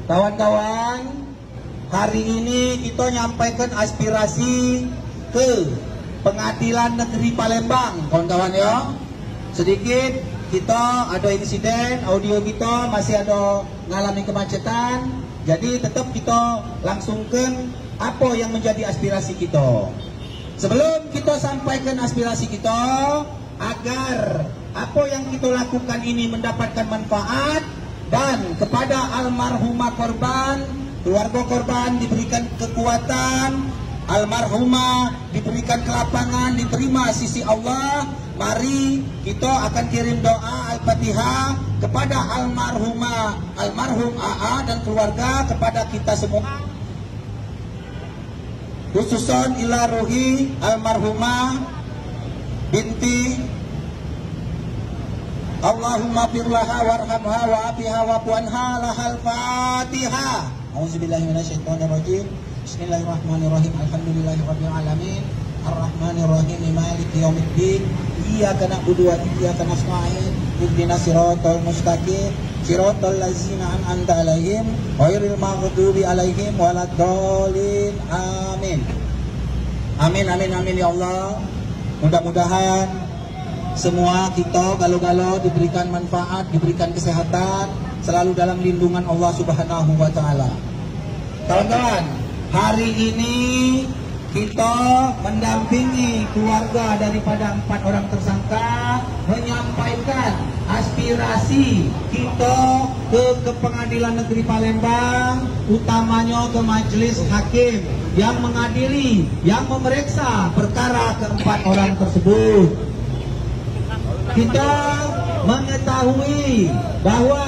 Kawan-kawan, hari ini kita nyampaikan aspirasi ke Pengadilan Negeri Palembang, kawan-kawan ya. Sedikit kita ada insiden, audio kita masih ada mengalami kemacetan. Jadi tetap kita langsungkan apa yang menjadi aspirasi kita. Sebelum kita sampaikan aspirasi kita, agar apa yang kita lakukan ini mendapatkan manfaat dan kepada almarhumah korban, keluarga korban diberikan kekuatan, almarhumah diberikan kelapangan, diterima sisi Allah. Mari kita akan kirim doa Al-Fatihah kepada almarhumah, almarhum AA dan keluarga, kepada kita semua, khususon ila ruhi almarhumah binti Allahumma firlaha warhamha wa'afiha wa'fuanha lahal Fatihah. Auzubillahi minasyaitonirrajim. Bismillahirrahmanirrahim. Alhamdulillahirabbil alamin. Arrahmanirrahim. Maliki yaumiddin. Iyyaka na'budu wa iyyaka nasta'in. Ihdinas siratal mustaqim. Siratal ladzina an'amta 'alaihim ghairil maghdubi 'alaihim waladdallin. Amin. Amin amin amin ya Allah. Mudah-mudahan semua kita galau-galau diberikan manfaat, diberikan kesehatan, selalu dalam lindungan Allah Subhanahu wa Ta'ala. Kawan-kawan, hari ini kita mendampingi keluarga daripada 4 orang tersangka menyampaikan aspirasi kita ke Pengadilan Negeri Palembang, utamanya ke Majelis Hakim yang mengadili, yang memeriksa perkara ke-4 orang tersebut. Kita mengetahui bahwa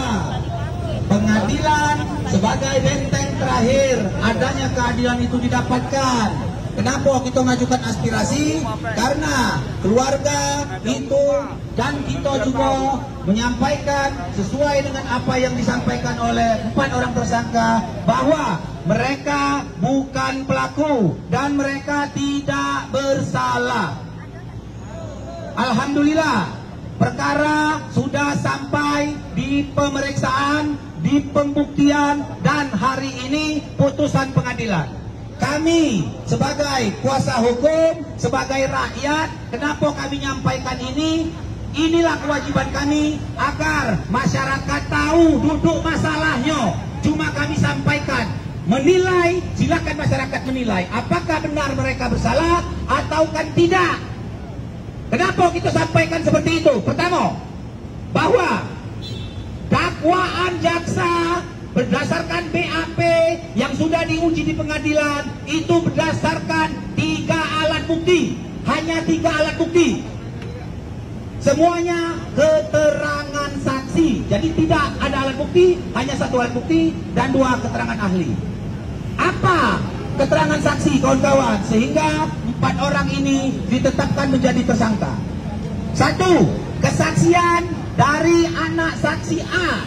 pengadilan sebagai benteng terakhir adanya keadilan itu didapatkan. Kenapa kita mengajukan aspirasi? Karena keluarga itu dan kita juga menyampaikan sesuai dengan apa yang disampaikan oleh 4 orang tersangka, bahwa mereka bukan pelaku dan mereka tidak bersalah. Alhamdulillah, perkara sudah sampai di pemeriksaan, di pembuktian, dan hari ini putusan pengadilan. Kami sebagai kuasa hukum, sebagai rakyat, kenapa kami nyampaikan ini? Inilah kewajiban kami agar masyarakat tahu duduk masalahnya. Cuma kami sampaikan, menilai, silakan masyarakat menilai apakah benar mereka bersalah ataukah tidak. Kenapa kita sampaikan seperti itu? Pertama, bahwa dakwaan jaksa berdasarkan BAP yang sudah diuji di pengadilan itu berdasarkan 3 alat bukti. Hanya 3 alat bukti. Semuanya keterangan saksi. Jadi tidak ada alat bukti, hanya 1 alat bukti dan 2 keterangan ahli. Apa keterangan saksi, kawan-kawan, sehingga 4 orang ini ditetapkan menjadi tersangka? 1, kesaksian dari anak saksi A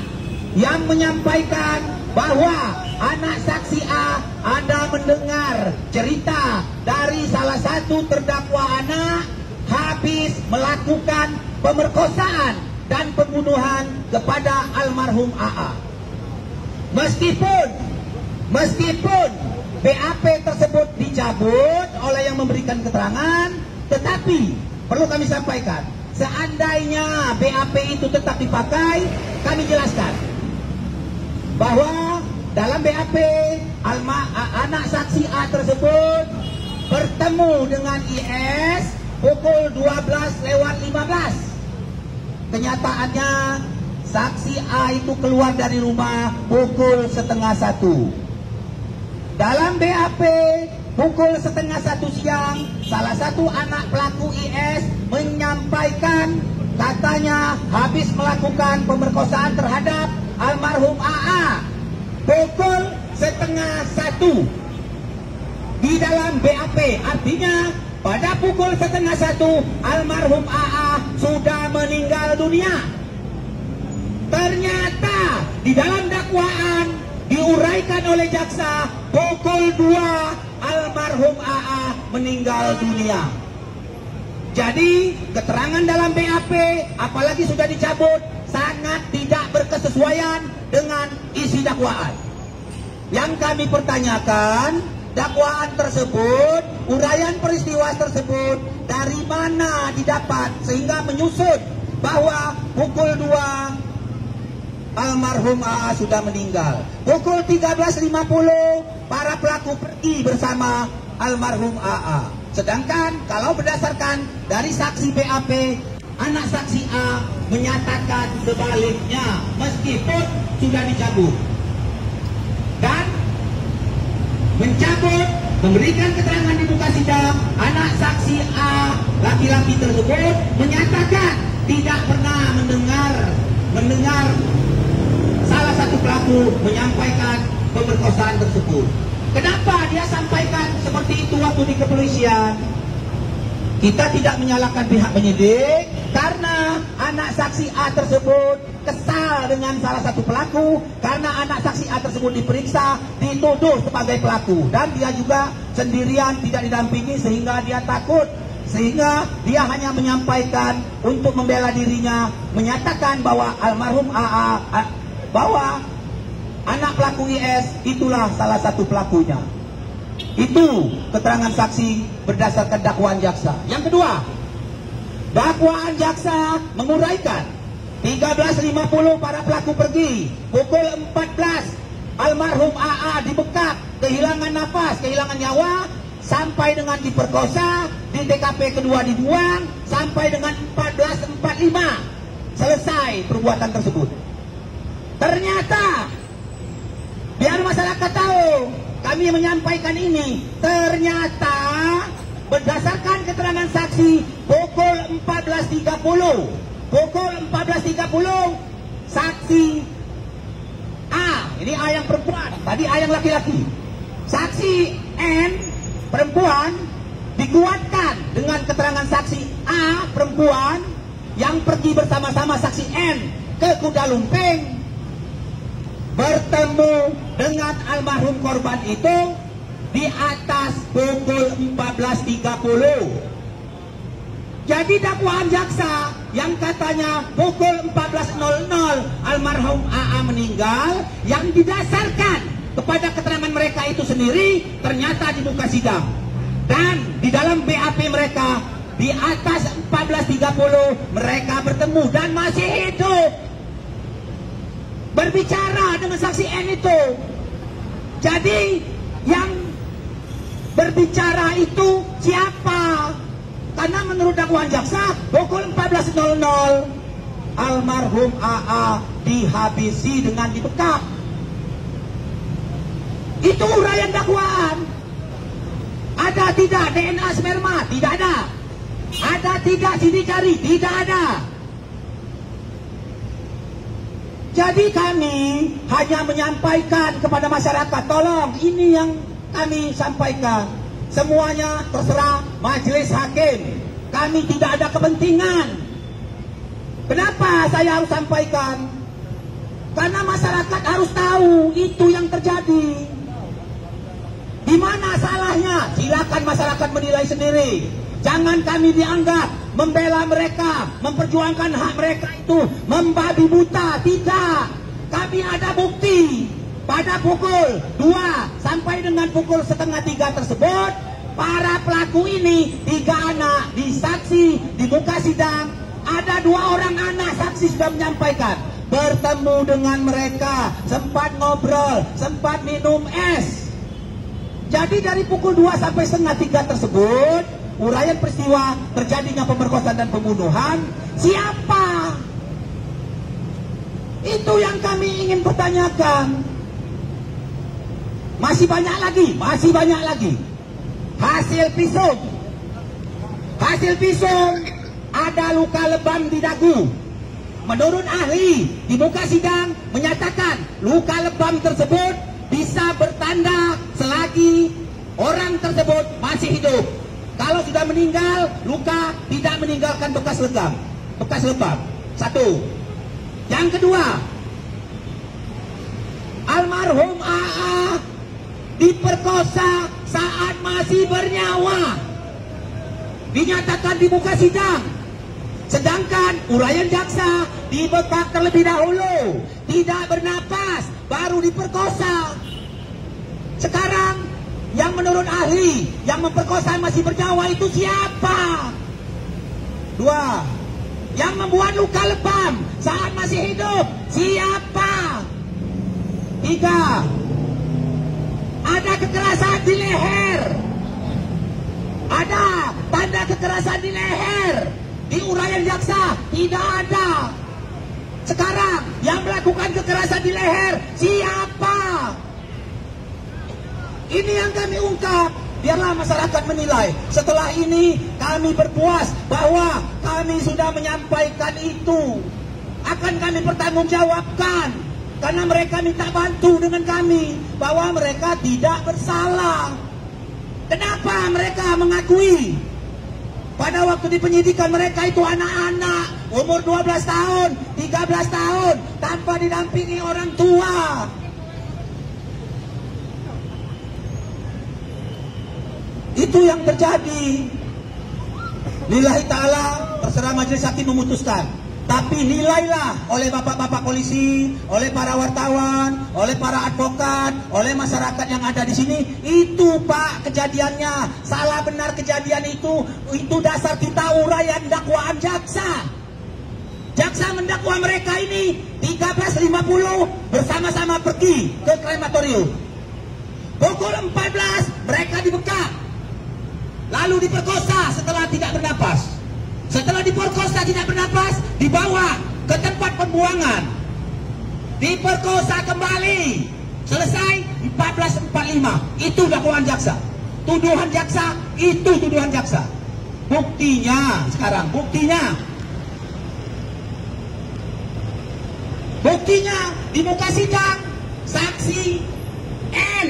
yang menyampaikan bahwa anak saksi A ada mendengar cerita dari salah satu terdakwa anak habis melakukan pemerkosaan dan pembunuhan kepada almarhum AA. Meskipun BAP tersebut dicabut oleh yang memberikan keterangan, tetapi perlu kami sampaikan, seandainya BAP itu tetap dipakai, kami jelaskan bahwa dalam BAP anak saksi A tersebut bertemu dengan IS pukul 12:15. Kenyataannya saksi A itu keluar dari rumah pukul 12:30. Dalam BAP pukul 12:30 siang, salah satu anak pelaku IS menyampaikan katanya habis melakukan pemerkosaan terhadap almarhum AA pukul 12:30 di dalam BAP. Artinya pada pukul 12:30 almarhum AA sudah meninggal dunia. Ternyata di dalam dakwaan diuraikan oleh jaksa pukul 2 almarhum AA meninggal dunia. Jadi keterangan dalam BAP apalagi sudah dicabut sangat tidak berkesesuaian dengan isi dakwaan. Yang kami pertanyakan, dakwaan tersebut, uraian peristiwa tersebut dari mana didapat sehingga menyusut bahwa pukul 2 almarhum AA sudah meninggal. Pukul 13.50 para pelaku pergi bersama almarhum AA. Sedangkan kalau berdasarkan dari saksi BAP, anak saksi A menyatakan sebaliknya meskipun sudah dicabut. Dan mencabut, memberikan keterangan di muka sidang, anak saksi A laki-laki tersebut menyatakan tidak pernah mendengar salah satu pelaku menyampaikan pemerkosaan tersebut. Kenapa dia sampaikan seperti itu waktu di kepolisian? Kita tidak menyalahkan pihak penyidik karena anak saksi A tersebut kesal dengan salah satu pelaku karena anak saksi A tersebut diperiksa, dituduh sebagai pelaku dan dia juga sendirian tidak didampingi sehingga dia takut, sehingga dia hanya menyampaikan untuk membela dirinya, menyatakan bahwa almarhum AA, bahwa anak pelaku IS itulah salah satu pelakunya. Itu keterangan saksi berdasarkan dakwaan jaksa. Yang kedua, dakwaan jaksa menguraikan 13.50 para pelaku pergi, pukul 14 almarhum AA dibekap, kehilangan nafas, kehilangan nyawa, sampai dengan diperkosa, di TKP kedua dibuang, sampai dengan 14.45 selesai perbuatan tersebut. Ternyata biar masyarakat tahu, kami menyampaikan ini, ternyata berdasarkan keterangan saksi pukul 14.30 saksi A, ini A yang perempuan, tadi A yang laki-laki, saksi N perempuan dikuatkan dengan keterangan saksi A perempuan yang pergi bersama-sama saksi N ke Kuda Lumping, bertemu dengan almarhum korban itu di atas pukul 14.30. Jadi dakwaan jaksa yang katanya pukul 14.00 almarhum AA meninggal, yang didasarkan kepada keterangan mereka itu sendiri, ternyata di muka sidang dan di dalam BAP mereka di atas 14.30 mereka bertemu dan masih hidup, berbicara dengan saksi N itu. Jadi yang berbicara itu siapa? Karena menurut dakwaan jaksa pukul 14.00 almarhum AA dihabisi dengan dibekap. Itu uraian dakwaan. Ada tidak DNA sperma? Tidak ada. Ada tidak sidik jari? Tidak ada. Jadi kami hanya menyampaikan kepada masyarakat, tolong ini yang kami sampaikan. Semuanya terserah majelis hakim. Kami tidak ada kepentingan. Kenapa saya harus sampaikan? Karena masyarakat harus tahu itu yang terjadi. Di mana salahnya? Silakan masyarakat menilai sendiri. Jangan kami dianggap membela mereka, memperjuangkan hak mereka itu membabi buta. Tidak. Kami ada bukti. Pada pukul 2 sampai dengan pukul 2:30 tersebut, para pelaku ini 3 anak disaksi di muka sidang. Ada 2 orang anak saksi sudah menyampaikan bertemu dengan mereka, sempat ngobrol, sempat minum es. Jadi dari pukul 2 sampai 2:30 tersebut, uraian peristiwa terjadinya pemerkosaan dan pembunuhan, siapa? Itu yang kami ingin pertanyakan. Masih banyak lagi. Hasil visum ada luka lebam di dagu. Menurut ahli di muka sidang menyatakan luka lebam tersebut bisa bertanda selagi orang tersebut masih hidup. Kalau sudah meninggal, luka tidak meninggalkan bekas lebam. Satu. Yang kedua, almarhum AA diperkosa saat masih bernyawa, dinyatakan di muka sidang. Sedangkan uraian jaksa dibekap terlebih dahulu, tidak bernapas, baru diperkosa. Sekarang yang menurut ahli yang memperkosa masih bernyawa itu siapa? 2. Yang membuat luka lebam saat masih hidup siapa? 3. Ada kekerasan di leher. Ada tanda kekerasan di leher. Di uraian jaksa tidak ada. Sekarang yang melakukan kekerasan di leher siapa? Ini yang kami ungkap. Biarlah masyarakat menilai. Setelah ini kami berpuas bahwa kami sudah menyampaikan itu. Akan kami pertanggungjawabkan. Karena mereka minta bantu dengan kami. Bahwa mereka tidak bersalah. Kenapa mereka mengakui? Pada waktu di penyidikan mereka itu anak-anak. Umur 12 tahun, 13 tahun. Tanpa didampingi orang tua. Itu yang terjadi. Lillahi ta'ala, terserah majelis hakim memutuskan. Tapi nilailah oleh bapak-bapak polisi, oleh para wartawan, oleh para advokat, oleh masyarakat yang ada di sini. Itu Pak kejadiannya. Salah benar kejadian itu dasar kita uraian dakwaan jaksa. Jaksa mendakwa mereka ini 13.50 bersama-sama pergi ke krematorium. Pukul 14 mereka dibekap. Lalu diperkosa setelah tidak bernapas. Setelah diperkosa tidak bernapas, dibawa ke tempat pembuangan. Diperkosa kembali. Selesai 14.45. Itu dakwaan jaksa. Tuduhan jaksa, itu tuduhan jaksa. Buktinya sekarang, buktinya di muka sidang, saksi N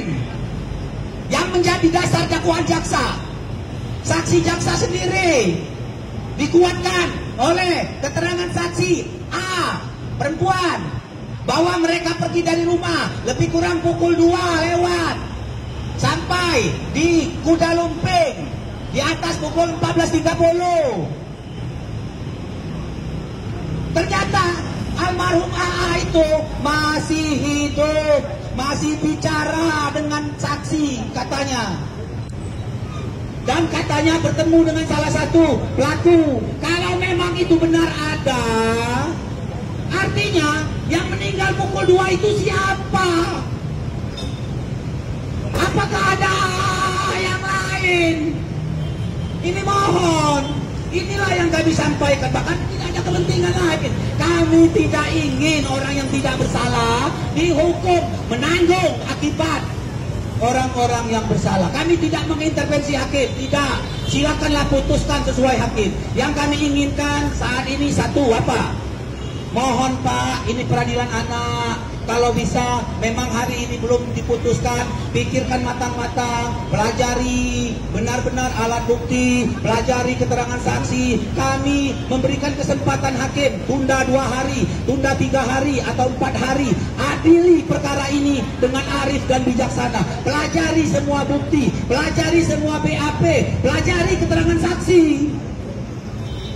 yang menjadi dasar dakwaan jaksa. Saksi jaksa sendiri dikuatkan oleh keterangan saksi A, perempuan, bahwa mereka pergi dari rumah lebih kurang pukul 2 lewat sampai di Kuda Lumping di atas pukul 14.30. Ternyata almarhum AA itu masih hidup, masih bicara dengan saksi katanya. Dan katanya bertemu dengan salah satu pelaku. Kalau memang itu benar ada, artinya yang meninggal pukul 2 itu siapa? Apakah ada yang lain? Ini mohon, inilah yang kami sampaikan. Bahkan tidak ada kepentingan lain. Kami tidak ingin orang yang tidak bersalah dihukum, menanggung akibat orang-orang yang bersalah. Kami tidak mengintervensi hakim, tidak. Silakanlah putuskan sesuai hakim. Yang kami inginkan saat ini satu apa? Mohon Pak, ini peradilan anak. Kalau bisa, memang hari ini belum diputuskan. Pikirkan matang-matang, pelajari benar-benar alat bukti, pelajari keterangan saksi. Kami memberikan kesempatan hakim, tunda 2 hari, tunda 3 hari atau 4 hari. Adili perkara ini dengan arif dan bijaksana. Pelajari semua bukti, pelajari semua BAP, pelajari keterangan saksi.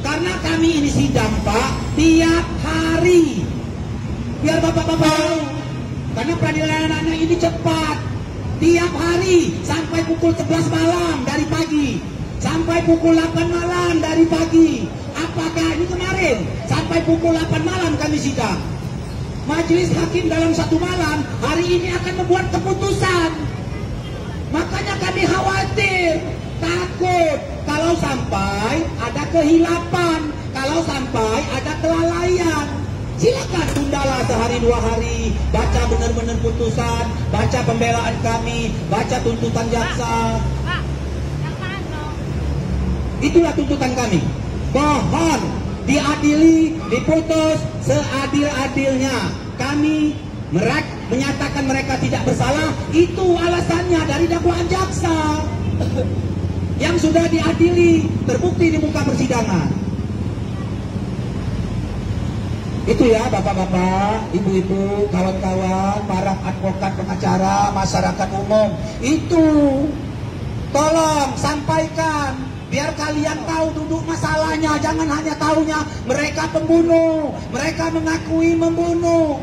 Karena kami ini sidang Pak, tiap hari. Biar bapak-bapak tahu. Karena peradilan anak-anak ini cepat. Tiap hari sampai pukul 11 malam dari pagi. Sampai pukul 8 malam dari pagi. Apakah ini kemarin? Sampai pukul 8 malam kami sidang. Majelis hakim dalam 1 malam hari ini akan membuat keputusan. Makanya kami khawatir, takut kalau sampai ada kehilapan, kalau sampai ada kelalaian. Silakan tundalah sehari 2 hari, baca benar-benar putusan, baca pembelaan kami, baca tuntutan jaksa. Itulah tuntutan kami. Mohon diadili, diputus seadil-adilnya. Kami menyatakan mereka tidak bersalah, itu alasannya dari dakwaan jaksa yang sudah diadili, terbukti di muka persidangan. Itu ya bapak-bapak, ibu-ibu, kawan-kawan, para advokat, pengacara, masyarakat umum. Itu tolong sampaikan biar kalian tahu duduk masalahnya. Jangan hanya tahunya mereka pembunuh, mereka mengakui membunuh.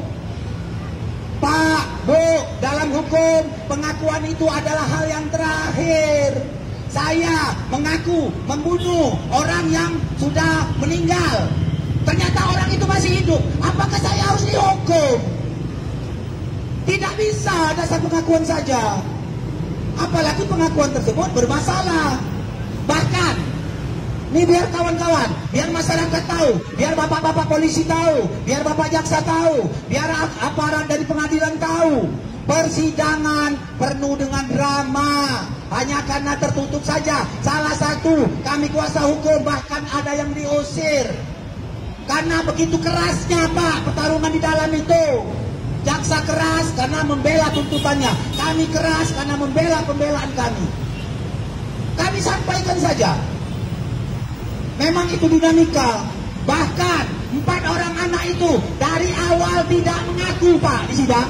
Pak, Bu, dalam hukum hukum, pengakuan itu adalah hal yang terakhir. Saya mengaku membunuh orang yang sudah meninggal. Ternyata orang itu masih hidup. Apakah saya harus dihukum? Tidak bisa dasar pengakuan saja. Apalagi pengakuan tersebut bermasalah. Bahkan, ini biar kawan-kawan, biar masyarakat tahu, biar bapak-bapak polisi tahu, biar bapak jaksa tahu, biar aparat dari pengadilan tahu. Persidangan penuh dengan drama. Hanya karena tertutup saja. Salah satu, kami kuasa hukum bahkan ada yang diusir. Karena begitu kerasnya Pak pertarungan di dalam itu. Jaksa keras karena membela tuntutannya. Kami keras karena membela pembelaan kami. Kami sampaikan saja. Memang itu dinamika. Bahkan 4 orang anak itu dari awal tidak mengaku Pak di sidang.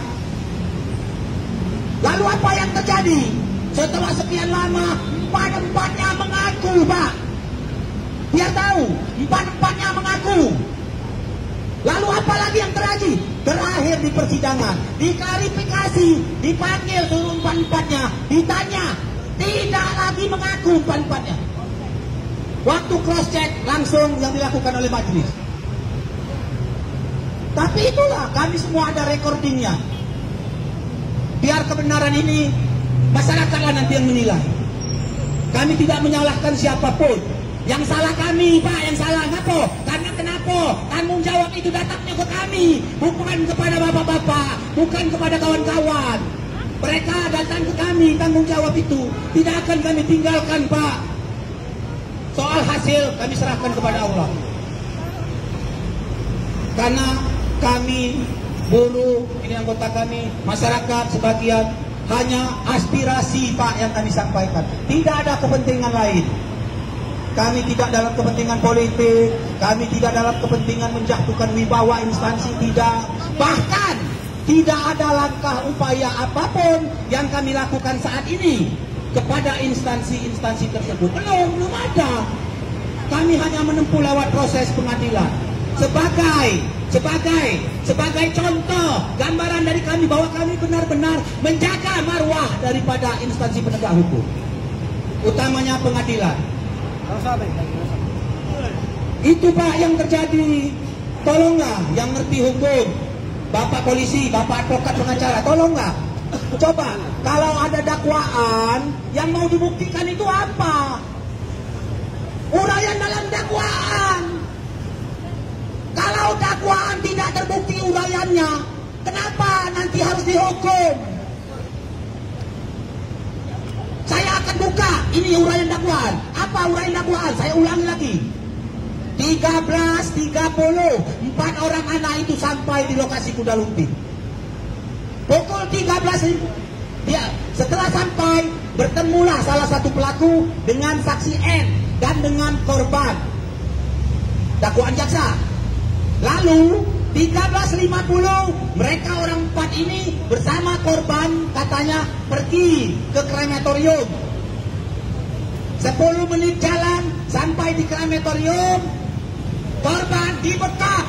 Lalu apa yang terjadi? Setelah sekian lama 4-4-nya mengaku Pak. Biar tahu 4-4-nya mengaku. Lalu apa lagi yang terjadi? Terakhir di persidangan diklarifikasi, dipanggil seluruh 4-4-nya, ditanya, tidak lagi mengaku 4-4-nya. Waktu cross check langsung yang dilakukan oleh majelis. Tapi itulah, kami semua ada recordingnya. Biar kebenaran ini masyarakatlah nanti yang menilai. Kami tidak menyalahkan siapapun. Yang salah kami Pak, yang salah kenapa? Karena kenapa? Tanggung jawab itu datangnya ke kami, bukan kepada bapak-bapak, bukan kepada kawan-kawan. Mereka datang ke kami, tanggung jawab itu tidak akan kami tinggalkan Pak. Soal hasil kami serahkan kepada Allah. Karena kami buruh, ini anggota kami, masyarakat sebagian, hanya aspirasi Pak yang kami sampaikan. Tidak ada kepentingan lain. Kami tidak dalam kepentingan politik, kami tidak dalam kepentingan menjatuhkan wibawa instansi, tidak. Bahkan tidak ada langkah upaya apapun yang kami lakukan saat ini kepada instansi-instansi tersebut. Belum ada. Kami hanya menempuh lewat proses pengadilan. Sebagai contoh gambaran dari kami bahwa kami benar-benar menjaga marwah daripada instansi penegak hukum, utamanya pengadilan. Itu Pak yang terjadi. Tolonglah yang ngerti hukum, Bapak polisi, Bapak advokat pengacara, tolonglah. Coba kalau ada dakwaan yang mau dibuktikan itu apa? Uraian dalam dakwaan. Kalau dakwaan tidak terbukti uraiannya, kenapa nanti harus dihukum? Saya akan buka ini uraian dakwaan. Apa uraian dakwaan? Saya ulangi lagi. 13.30 4 orang anak itu sampai di lokasi Kuda Lumping. Pukul 13 dia setelah sampai bertemulah salah satu pelaku dengan saksi N dan dengan korban. Dakwaan jaksa. Lalu 13.50 mereka orang 4 ini bersama korban katanya pergi ke krematorium. 10 menit jalan sampai di krematorium, korban dibekap,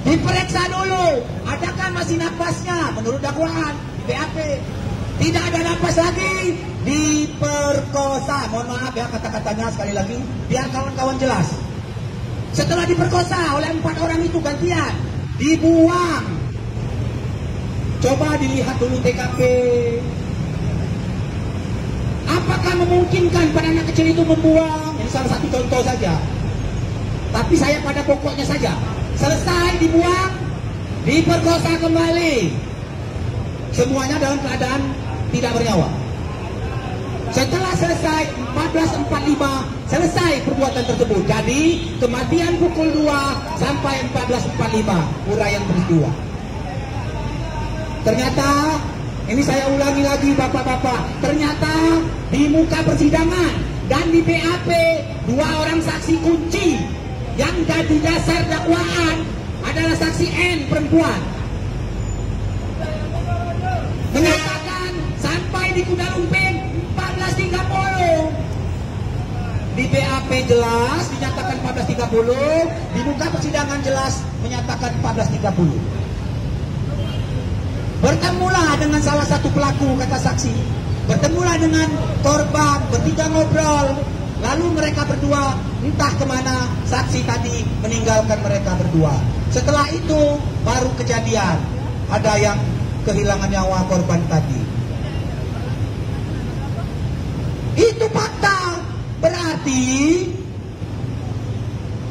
diperiksa dulu, adakah masih napasnya menurut dakwaan di BAP. Tidak ada napas lagi, diperkosa. Mohon maaf ya kata-katanya sekali lagi, biar kawan-kawan jelas. Setelah diperkosa oleh 4 orang itu gantian, dibuang. Coba dilihat dulu TKP. Apakah memungkinkan pada anak kecil itu membuang? Ini salah satu contoh saja. Tapi saya pada pokoknya saja. Selesai dibuang, diperkosa kembali. Semuanya dalam keadaan tidak bernyawa. Setelah selesai 14.45 selesai perbuatan tersebut. Jadi kematian pukul 2 sampai 14.45 uraian peristiwa. Ternyata ini saya ulangi lagi bapak-bapak. Ternyata di muka persidangan dan di BAP 2 orang saksi kunci yang jadi dasar dakwaan adalah saksi N perempuan. Menyatakan sampai di Kuda Lumping 14.30. Di BAP jelas dinyatakan 14.30, di muka persidangan jelas menyatakan 14.30. dengan salah satu pelaku, kata saksi. Bertemulah dengan korban, bertiga ngobrol. Lalu mereka berdua entah kemana, saksi tadi meninggalkan mereka berdua. Setelah itu baru kejadian, ada yang kehilangan nyawa korban tadi. Itu fakta. Berarti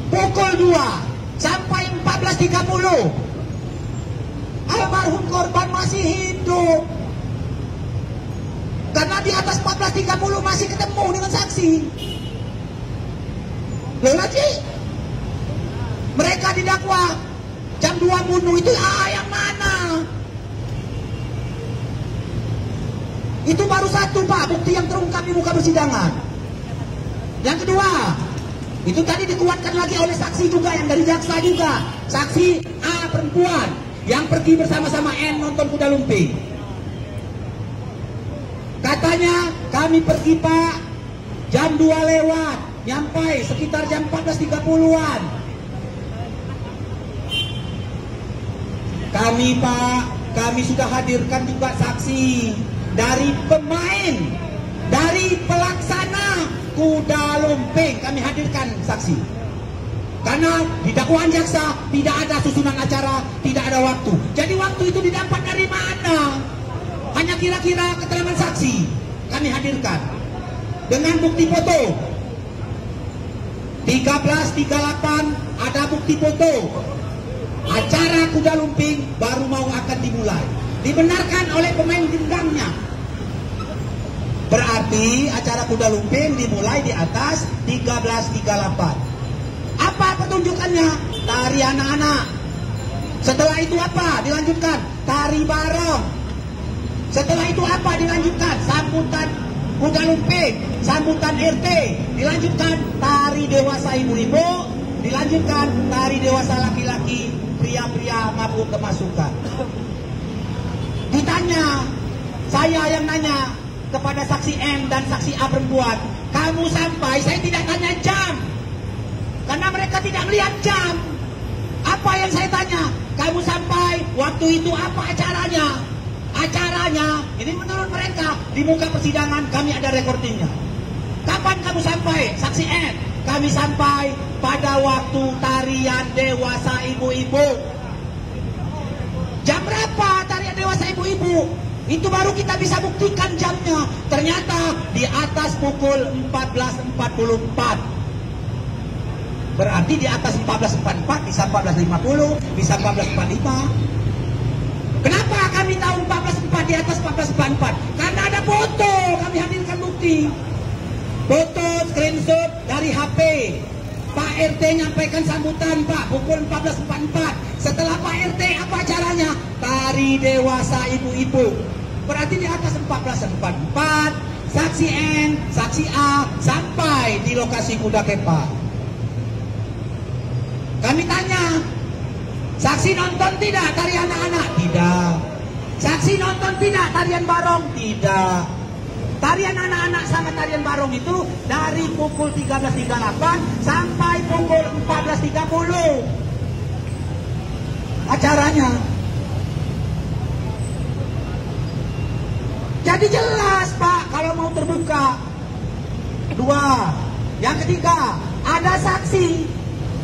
pukul 2 sampai 14.30 almarhum korban masih hidup. Karena di atas 14.30 masih ketemu dengan saksi. Loh lagi, mereka didakwa jam 2 bunuh itu yang mana? Itu baru satu, Pak, bukti yang terungkap di muka persidangan. Yang kedua, itu tadi dikuatkan lagi oleh saksi juga, yang dari jaksa juga. Saksi A perempuan yang pergi bersama-sama N nonton kuda lumping. Katanya, kami pergi, Pak, jam 2 lewat, nyampai sekitar jam 14.30-an. Kami, Pak, kami sudah hadirkan juga saksi dari pemain, dari pelaksana kuda lumping, kami hadirkan saksi. Karena di dakwaan jaksa tidak ada susunan acara, tidak ada waktu. Jadi waktu itu didapat dari mana? Hanya kira-kira keterangan saksi kami hadirkan dengan bukti foto. 13.38 ada bukti foto. Acara kuda lumping baru mau akan dimulai. Dibenarkan oleh pemain gendangnya. Berarti acara kuda lumping dimulai di atas 13.38. Apa pertunjukannya? Tari anak-anak. Setelah itu apa? Dilanjutkan tari barong. Setelah itu apa? Dilanjutkan sambutan kuda lumping, sambutan RT, dilanjutkan tari dewasa ibu-ibu, dilanjutkan tari dewasa laki-laki, pria-pria mabuk kemasukan. Ditanya, saya yang nanya kepada saksi M dan saksi A perempuan, kamu sampai, saya tidak tanya jam, karena mereka tidak melihat jam. Apa yang saya tanya? Kamu sampai, waktu itu apa acaranya? Acaranya, ini menurut mereka, di muka persidangan kami ada recordingnya. Kapan kamu sampai? Saksi N, kami sampai pada waktu tarian dewasa ibu-ibu. Jam berapa tarian dewasa ibu-ibu? Itu baru kita bisa buktikan jamnya. Ternyata di atas pukul 14.44. Berarti di atas 14.44, bisa 14.50, bisa 14.45. Kenapa kami tahu 14.4 di atas 14.44? Karena ada foto, kami hadirkan bukti. Foto screenshot dari HP. Pak RT nyampaikan sambutan, Pak, pukul 14.44. Setelah Pak RT, apa acaranya? Tari dewasa ibu-ibu. Berarti di atas 14.44, saksi N, saksi A, sampai di lokasi kuda kepa. Kami tanya, saksi nonton tidak tarian anak-anak? Tidak. Saksi nonton tidak tarian barong? Tidak. Tarian anak-anak sama tarian barong itu dari pukul 13.38 sampai pukul 14.30. Acaranya. Jadi jelas, Pak, kalau mau terbuka. Dua. Yang ketiga, ada saksi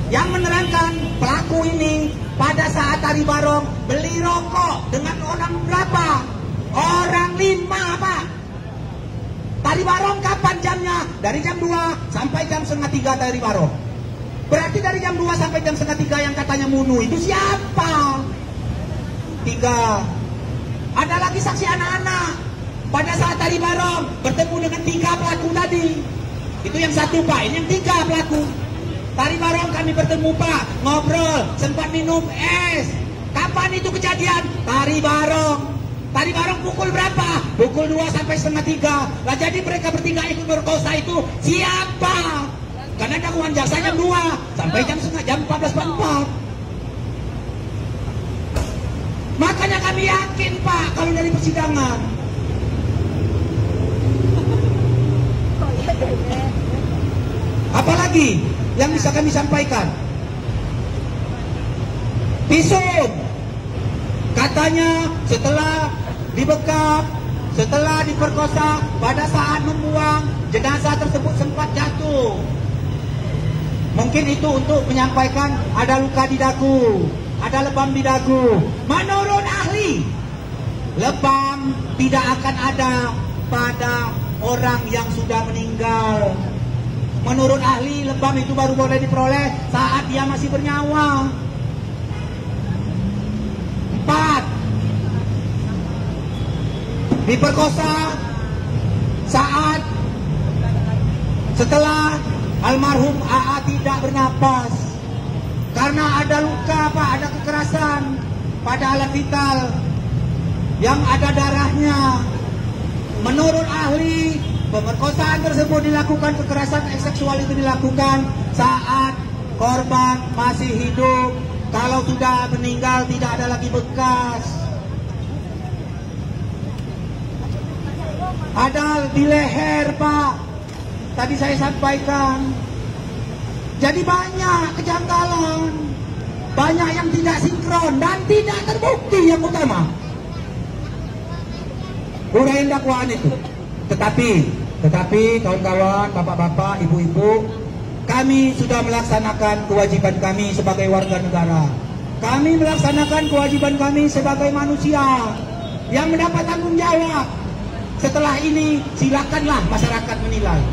yang menerangkan pelaku ini pada saat tari barong beli rokok dengan orang berapa? Orang 5, Pak. Tari barong kapan jamnya? Dari jam 2 sampai jam 2:30 tari barong. Berarti dari jam 2 sampai jam 2:30 yang katanya munu itu siapa? 3. Ada lagi saksi anak-anak. Pada saat tari barong bertemu dengan 3 pelaku tadi. Itu yang 1, Pak. Ini yang 3 pelaku. Tari barong kami bertemu, Pak, ngobrol, sempat minum es. Kapan itu kejadian? Tari barong. Tari barong pukul berapa? Pukul 2 sampai 2:30. Lah jadi mereka bertiga ikut berkosa itu siapa? Karena dakwaan jaksa jam 2 sampai jam 14.44. Makanya kami yakin, Pak, kalau dari persidangan. Apalagi yang bisa kami sampaikan? Visum. Katanya setelah dibekap. Setelah diperkosa, pada saat membuang, jenazah tersebut sempat jatuh. Mungkin itu untuk menyampaikan ada luka di dagu, ada lebam di dagu. Menurut ahli, lebam tidak akan ada pada orang yang sudah meninggal. Menurut ahli, lebam itu baru boleh diperoleh saat dia masih bernyawa. 4. Diperkosa saat setelah almarhum AA tidak bernapas karena ada luka, Pak, ada kekerasan pada alat vital yang ada darahnya. Menurut ahli, pemerkosaan tersebut dilakukan, kekerasan seksual itu dilakukan saat korban masih hidup. Kalau sudah meninggal tidak ada lagi bekas. Ada di leher, Pak. Tadi saya sampaikan. Jadi banyak kejanggalan, banyak yang tidak sinkron dan tidak terbukti yang utama. Uraian dakwaan itu. Tetapi kawan-kawan, bapak-bapak, ibu-ibu, kami sudah melaksanakan kewajiban kami sebagai warga negara. Kami melaksanakan kewajiban kami sebagai manusia yang mendapat tanggung jawab. Setelah ini silakanlah masyarakat menilai.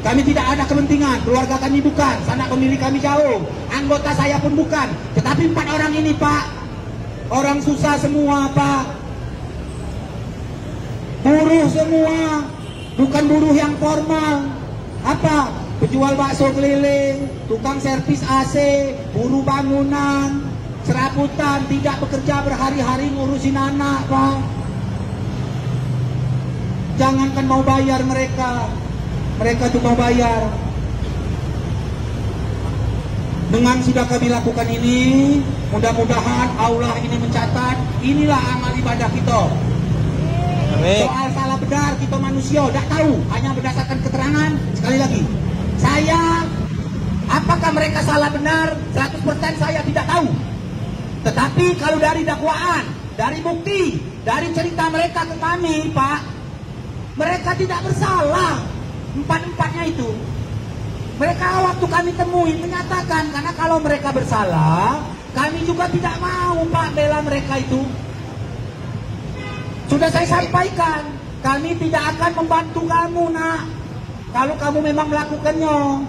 Kami tidak ada kepentingan, keluarga kami bukan, sanak pemilih kami jauh, anggota saya pun bukan. Tetapi 4 orang ini, Pak, orang susah semua, Pak. Buruh semua, bukan buruh yang formal. Apa? Penjual bakso keliling, tukang servis AC, buruh bangunan, serabutan, tidak bekerja berhari-hari ngurusin anak, Pak. Jangankan mau bayar mereka tuh mau bayar. Dengan sudah kami lakukan ini, mudah-mudahan Allah ini mencatat, inilah amal ibadah kita. Amin. Soal salah benar kita manusia, tidak tahu, hanya berdasarkan keterangan. Sekali lagi, saya, apakah mereka salah benar, 100% saya tidak tahu. Tetapi kalau dari dakwaan, dari bukti, dari cerita mereka ke kami, Pak, mereka tidak bersalah, 4-empatnya itu. Mereka waktu kami temui menyatakan, karena kalau mereka bersalah, kami juga tidak mau, Pak, bela mereka itu. Sudah saya sampaikan, kami tidak akan membantu kamu, nak, kalau kamu memang melakukannya.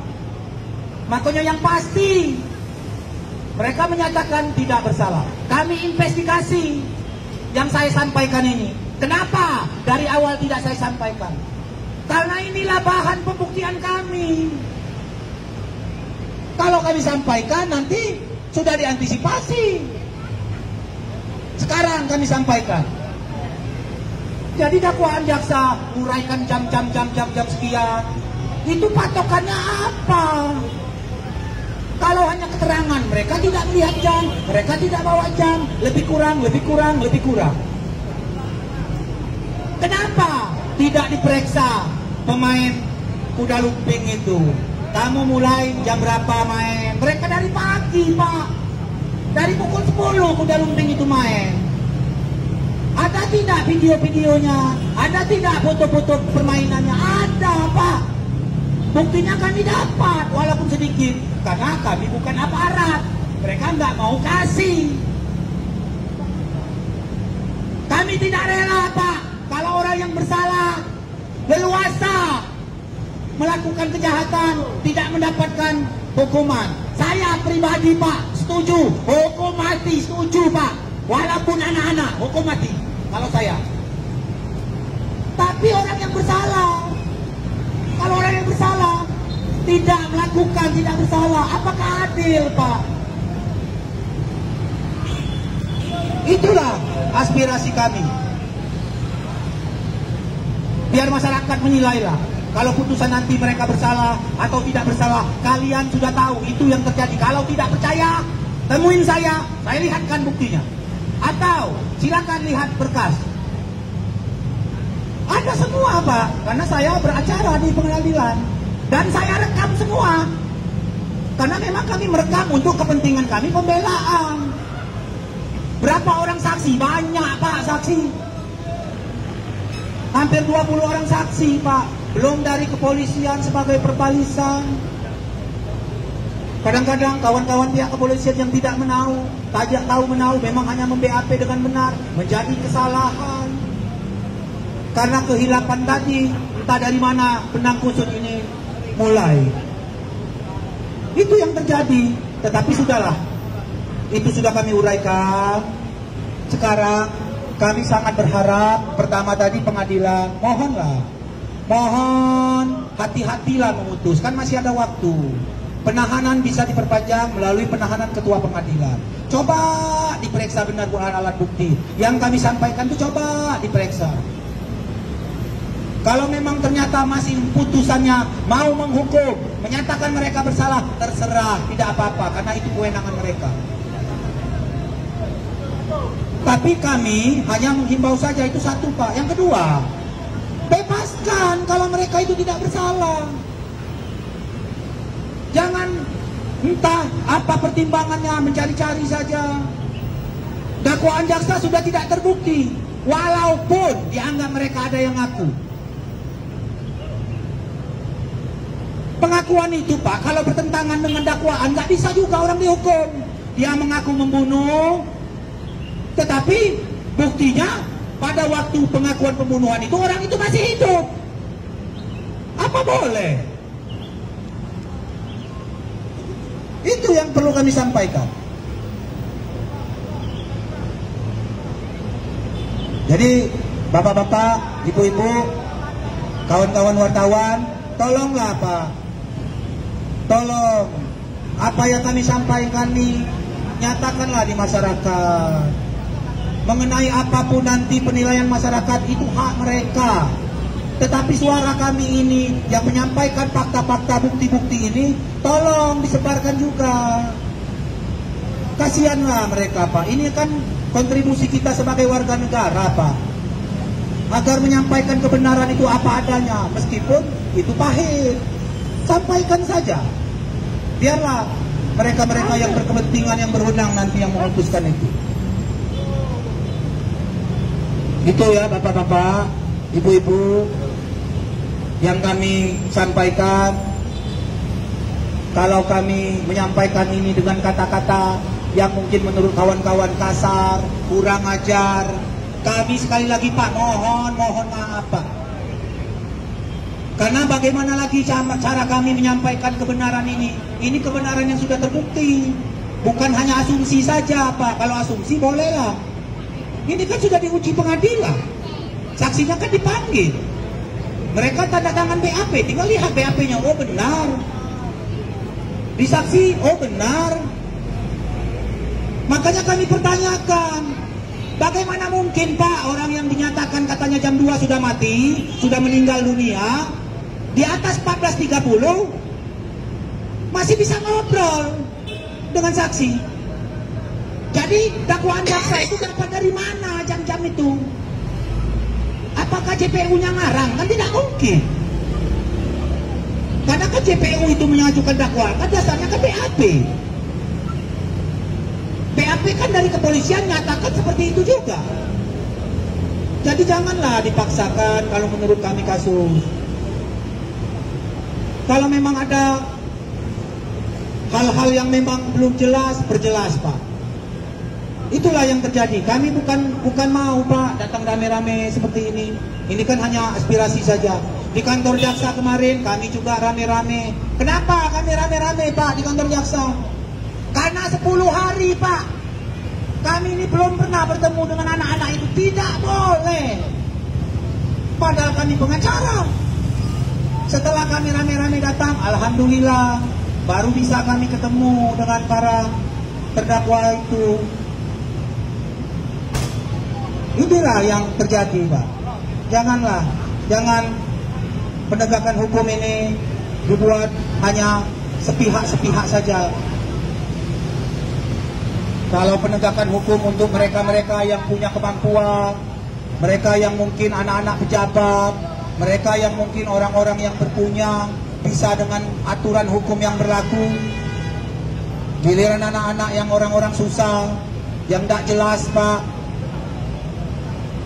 Makanya yang pasti, mereka menyatakan tidak bersalah. Kami investigasi yang saya sampaikan ini. Kenapa dari awal tidak saya sampaikan? Karena inilah bahan pembuktian kami. Kalau kami sampaikan nanti sudah diantisipasi. Sekarang kami sampaikan. Jadi dakwaan jaksa uraikan jam sekian. Itu patokannya apa? Kalau hanya keterangan, mereka tidak melihat jam, mereka tidak bawa jam, lebih kurang. Kenapa tidak diperiksa pemain kuda lumping itu? Kamu mulai jam berapa main? Mereka dari pagi, Pak. Dari pukul 10 kuda lumping itu main. Ada tidak video-videonya? Ada tidak foto-foto permainannya? Ada, Pak. Buktinya kami dapat, walaupun sedikit. Karena kami bukan aparat. Mereka nggak mau kasih. Kami tidak rela, Pak, kalau orang yang bersalah, leluasa melakukan kejahatan, tidak mendapatkan hukuman. Saya pribadi, Pak, setuju. Hukum mati, setuju, Pak. Walaupun anak-anak, hukum mati. Kalau saya. Tapi orang yang bersalah, kalau orang yang bersalah tidak melakukan, tidak bersalah, apakah adil, Pak? Itulah aspirasi kami. Biar masyarakat menilailah. Kalau putusan nanti mereka bersalah atau tidak bersalah, kalian sudah tahu itu yang terjadi. Kalau tidak percaya, temuin saya lihatkan buktinya. Atau silakan lihat berkas. Ada semua, Pak, karena saya beracara di pengadilan dan saya rekam semua. Karena memang kami merekam untuk kepentingan kami pembelaan. Berapa orang saksi, banyak Pak saksi. Hampir 20 orang saksi Pak. Belum dari kepolisian sebagai perbalisan. Kadang-kadang kawan-kawan pihak kepolisian yang tidak tahu menahu, memang hanya mem-BAP dengan benar, menjadi kesalahan. Karena kehilapan tadi, entah dari mana benang kusut ini mulai. Itu yang terjadi, tetapi sudahlah. Itu sudah kami uraikan. Sekarang kami sangat berharap, pertama tadi pengadilan, mohon hati-hatilah memutus, kan masih ada waktu. Penahanan bisa diperpanjang melalui penahanan ketua pengadilan. Coba diperiksa benar alat bukti. Yang kami sampaikan itu coba diperiksa. Kalau memang ternyata masih putusannya mau menghukum, menyatakan mereka bersalah, terserah, tidak apa-apa, karena itu kewenangan mereka. Tapi kami hanya menghimbau saja, itu satu Pak. Yang kedua, bebaskan kalau mereka itu tidak bersalah. Jangan entah apa pertimbangannya, mencari-cari saja. Dakwaan jaksa sudah tidak terbukti, walaupun dianggap mereka ada yang ngaku. Pengakuan itu Pak, kalau bertentangan dengan dakwaan, nggak bisa juga orang dihukum. Dia mengaku membunuh, tetapi buktinya pada waktu pengakuan pembunuhan itu orang itu masih hidup. Apa boleh? Itu yang perlu kami sampaikan. Jadi bapak-bapak, ibu-ibu, kawan-kawan wartawan, tolonglah Pak. Tolong apa yang kami sampaikan ini nyatakanlah di masyarakat. Mengenai apapun nanti penilaian masyarakat itu hak mereka. Tetapi suara kami ini yang menyampaikan fakta-fakta, bukti-bukti ini, tolong disebarkan juga. Kasihanlah mereka Pak. Ini kan kontribusi kita sebagai warga negara Pak. Agar menyampaikan kebenaran itu apa adanya, meskipun itu pahit. Sampaikan saja. Biarlah mereka-mereka yang berkepentingan, yang berwenang nanti yang memutuskan itu. Itu ya bapak-bapak, ibu-ibu, yang kami sampaikan. Kalau kami menyampaikan ini dengan kata-kata yang mungkin menurut kawan-kawan kasar, kurang ajar, kami sekali lagi Pak mohon maaf Pak. Karena bagaimana lagi cara kami menyampaikan kebenaran ini? Ini kebenaran yang sudah terbukti, bukan hanya asumsi saja Pak. Kalau asumsi bolehlah. Ini kan sudah diuji pengadilan, saksinya kan dipanggil. Mereka tanda tangan BAP, tinggal lihat BAP-nya, oh benar. Disaksi, oh benar. Makanya kami pertanyakan, bagaimana mungkin Pak orang yang dinyatakan katanya jam 2 sudah mati, sudah meninggal dunia, di atas 14.30 masih bisa ngobrol dengan saksi. Jadi dakwaan jaksa itu dapat dari mana jam-jam itu? Apakah JPU-nya ngarang? Kan tidak mungkin. Karena kan JPU itu mengajukan dakwaan, kan dasarnya kan BAP. BAP kan dari kepolisian nyatakan seperti itu juga. Jadi janganlah dipaksakan kalau menurut kami kasus. Kalau memang ada hal-hal yang memang belum jelas, perjelas Pak. Itulah yang terjadi. Kami bukan mau Pak datang rame-rame seperti ini. Ini kan hanya aspirasi saja. Di kantor jaksa kemarin kami juga rame-rame. Kenapa kami rame-rame Pak di kantor jaksa? Karena 10 hari Pak kami ini belum pernah bertemu dengan anak-anak itu. Tidak boleh. Padahal kami pengacara. Setelah kami rame-rame datang, alhamdulillah baru bisa kami ketemu dengan para terdakwa itu. Inilah yang terjadi Pak. Jangan penegakan hukum ini dibuat hanya sepihak-sepihak saja. Kalau penegakan hukum untuk mereka-mereka yang punya kemampuan, mereka yang mungkin anak-anak pejabat, mereka yang mungkin orang-orang yang berpunya, bisa dengan aturan hukum yang berlaku. Giliran anak-anak yang orang-orang susah, yang tidak jelas Pak,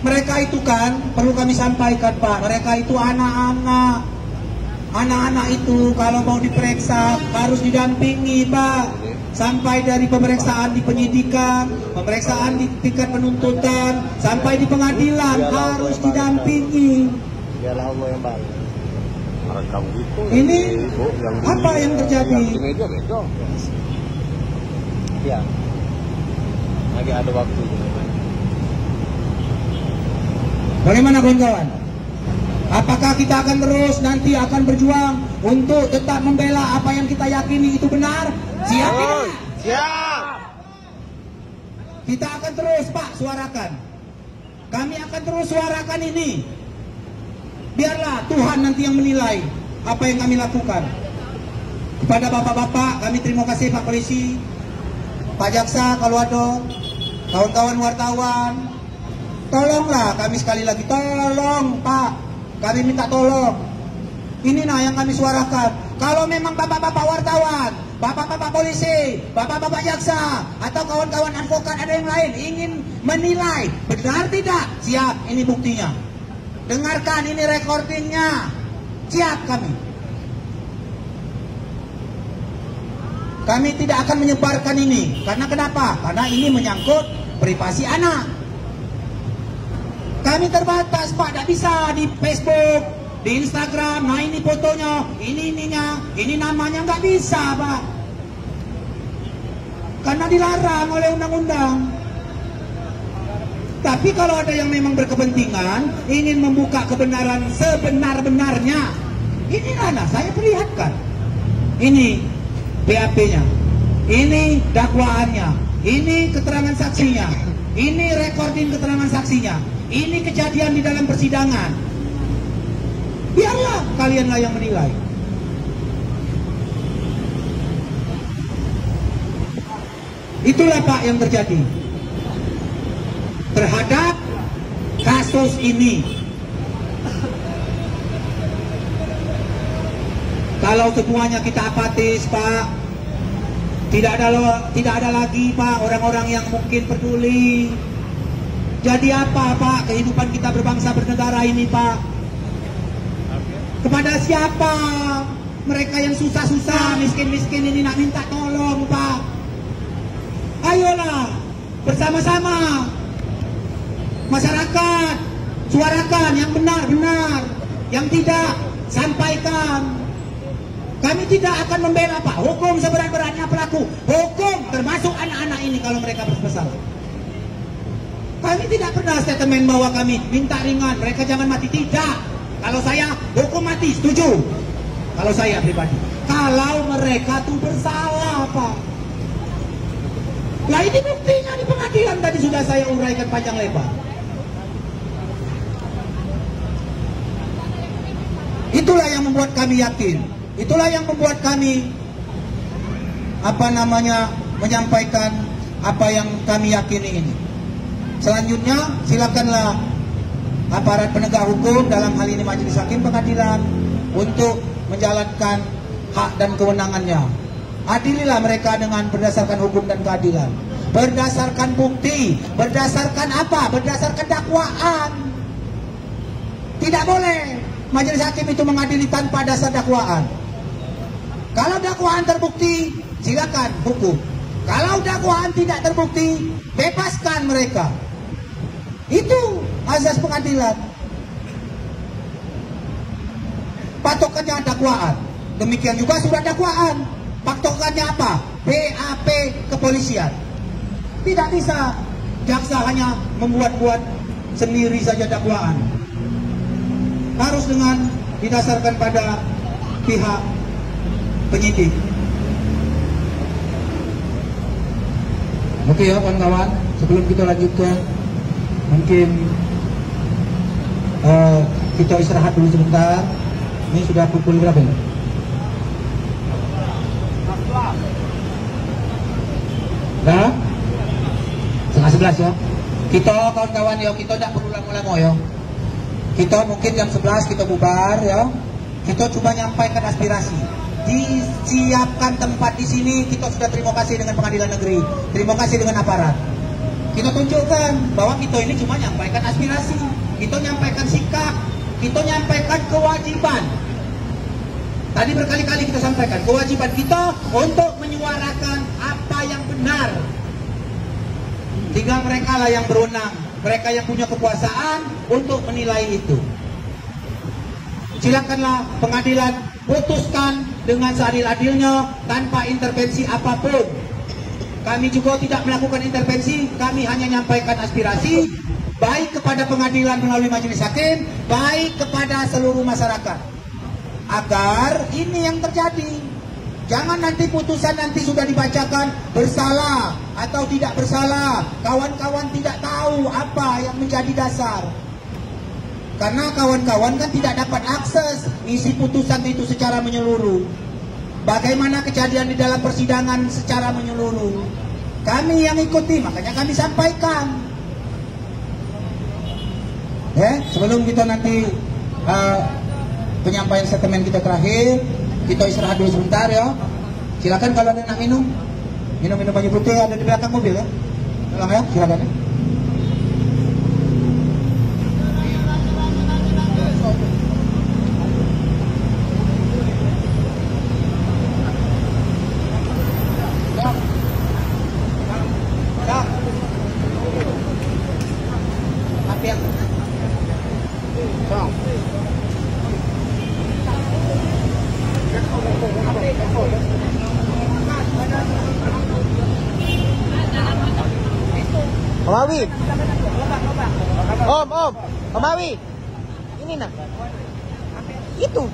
mereka itu kan perlu kami sampaikan Pak, mereka itu anak-anak. Anak-anak itu kalau mau diperiksa harus didampingi Pak. Sampai dari pemeriksaan di penyidikan, pemeriksaan di tingkat penuntutan, sampai di pengadilan harus didampingi. Dialah Allah yang baik. Ini apa yang terjadi? Ya, lagi ada waktu. Bagaimana kawan-kawan? Apakah kita akan terus nanti akan berjuang untuk tetap membela apa yang kita yakini itu benar? Siap tidak? Siap. Kita akan terus Pak suarakan. Kami akan terus suarakan ini. Biarlah Tuhan nanti yang menilai apa yang kami lakukan. Kepada bapak-bapak kami terima kasih Pak Polisi, Pak Jaksa kalau ada, kawan-kawan wartawan. Tolonglah kami sekali lagi, tolong Pak, kami minta tolong. Ini nah yang kami suarakan. Kalau memang bapak-bapak wartawan, bapak-bapak polisi, bapak-bapak jaksa, atau kawan-kawan advokat ada yang lain ingin menilai benar tidak, siap, ini buktinya. Dengarkan, ini recordingnya, siap kami. Kami tidak akan menyebarkan ini, karena kenapa? Karena ini menyangkut privasi anak. Kami terbatas Pak, tidak bisa di Facebook, di Instagram, nah ini fotonya, ini ininya, ini namanya, nggak bisa Pak. Karena dilarang oleh undang-undang. Tapi kalau ada yang memang berkepentingan, ingin membuka kebenaran sebenar-benarnya, inilah nah, saya perlihatkan. Ini BAP-nya, ini dakwaannya, ini keterangan saksinya, ini recording keterangan saksinya. Ini kejadian di dalam persidangan. Biarlah kalianlah yang menilai. Itulah Pak yang terjadi terhadap kasus ini. Kalau semuanya kita apatis Pak, tidak ada lagi Pak orang-orang yang mungkin peduli. Jadi apa Pak kehidupan kita berbangsa bernegara ini Pak? Kepada siapa mereka yang susah-susah, miskin-miskin ini nak minta tolong Pak? Ayolah bersama-sama masyarakat suarakan yang benar-benar, yang tidak sampaikan. Kami tidak akan membela Pak, hukum seberat-beratnya pelaku, hukum termasuk anak-anak ini kalau mereka bersalah. Kami tidak pernah statement bahwa kami minta ringan, mereka jangan mati, tidak. Kalau saya hukum mati, setuju. Kalau saya pribadi, kalau mereka tuh bersalah Pak. Lah ini buktinya di pengadilan tadi sudah saya uraikan panjang lebar. Itulah yang membuat kami yakin. Itulah yang membuat kami menyampaikan apa yang kami yakini ini. Selanjutnya silakanlah aparat penegak hukum, dalam hal ini majelis hakim pengadilan, untuk menjalankan hak dan kewenangannya. Adililah mereka dengan berdasarkan hukum dan keadilan, berdasarkan bukti, berdasarkan apa? Berdasarkan dakwaan. Tidak boleh majelis hakim itu mengadili tanpa dasar dakwaan. Kalau dakwaan terbukti, silakan hukum. Kalau dakwaan tidak terbukti, bebaskan mereka. Itu azas pengadilan. Patokannya dakwaan. Demikian juga surat dakwaan. Patokannya apa? BAP kepolisian. Tidak bisa jaksa hanya membuat-buat sendiri saja dakwaan. Harus dengan didasarkan pada pihak penyidik. Oke ya kawan-kawan, sebelum kita lanjutkan, mungkin kita istirahat dulu sebentar. Ini sudah pukul berapa ya? Nah, 10:30 ya. Kita kawan-kawan ya, kita tidak perlu lama-lama ya. Kita mungkin jam 11 kita bubar ya. Kita coba nyampaikan aspirasi. Disiapkan tempat di sini. Kita sudah terima kasih dengan pengadilan negeri, terima kasih dengan aparat. Kita tunjukkan bahwa kita ini cuma nyampaikan aspirasi, kita nyampaikan sikap, kita nyampaikan kewajiban. Tadi berkali-kali kita sampaikan kewajiban kita untuk menyuarakan apa yang benar. Tinggal mereka lah yang berwenang, mereka yang punya kekuasaan untuk menilai itu. Silakanlah pengadilan putuskan dengan seadil-adilnya tanpa intervensi apapun. Kami juga tidak melakukan intervensi, kami hanya menyampaikan aspirasi baik kepada pengadilan melalui majelis hakim, baik kepada seluruh masyarakat. Agar ini yang terjadi. Jangan nanti putusan nanti sudah dibacakan bersalah atau tidak bersalah, kawan-kawan tidak tahu apa yang menjadi dasar. Karena kawan-kawan kan tidak dapat akses isi putusan itu secara menyeluruh. Bagaimana kejadian di dalam persidangan secara menyeluruh. Kami yang ikuti, makanya kami sampaikan. Sebelum kita nanti penyampaian statement kita terakhir, kita istirahat dulu sebentar ya. Silakan kalau ada yang nak minum baju putih ada di belakang mobil ya. Tolong ya, silakan ya. Om Awi. Om Awi. Ini nak. Itu.